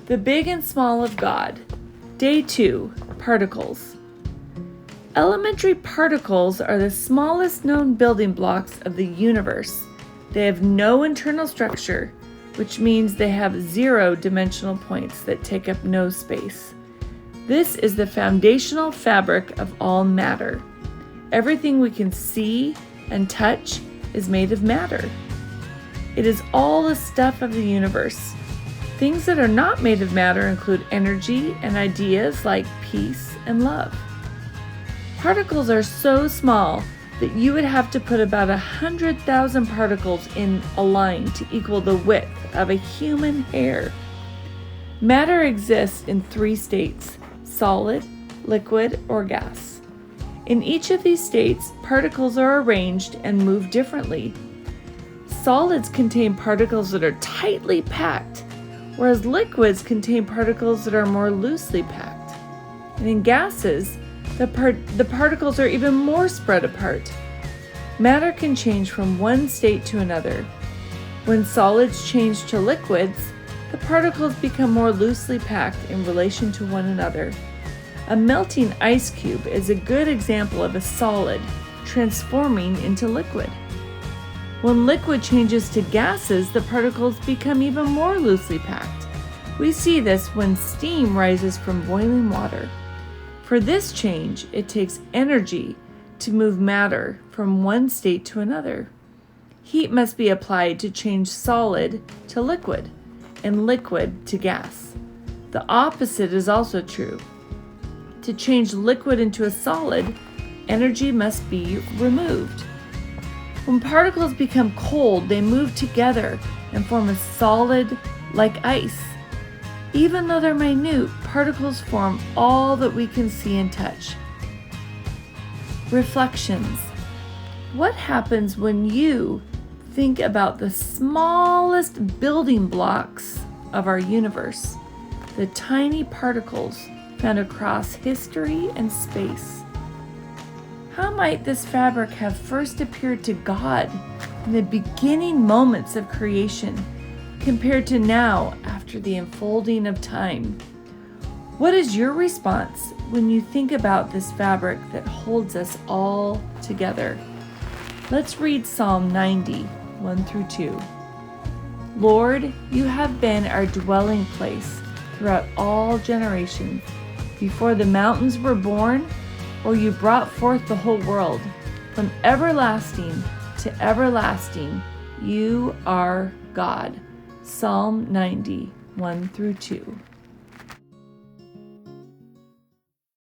The Big and Small of God. Day 2, Particles. Elementary particles are the smallest known building blocks of the universe. They have no internal structure, which means they have 0 dimensional points that take up no space. This is the foundational fabric of all matter. Everything we can see and touch is made of matter. It is all the stuff of the universe. Things that are not made of matter include energy and ideas like peace and love. Particles are so small that you would have to put about 100,000 particles in a line to equal the width of a human hair. Matter exists in 3 states: solid, liquid, or gas. In each of these states, particles are arranged and move differently. Solids contain particles that are tightly packed, whereas liquids contain particles that are more loosely packed. And in gases, the particles are even more spread apart. Matter can change from one state to another. When solids change to liquids, the particles become more loosely packed in relation to one another. A melting ice cube is a good example of a solid transforming into liquid. When liquid changes to gases, the particles become even more loosely packed. We see this when steam rises from boiling water. For this change, it takes energy to move matter from one state to another. Heat must be applied to change solid to liquid and liquid to gas. The opposite is also true. To change liquid into a solid, energy must be removed. When particles become cold, they move together and form a solid like ice. Even though they're minute, particles form all that we can see and touch. Reflections. What happens when you think about the smallest building blocks of our universe, the tiny particles found across history and space? How might this fabric have first appeared to God in the beginning moments of creation compared to now after the unfolding of time? What is your response when you think about this fabric that holds us all together? Let's read Psalm 90, 1 through 2. Lord, you have been our dwelling place throughout all generations. Before the mountains were born, or you brought forth the whole world, from everlasting to everlasting, you are God. Psalm 90, 1 through 2.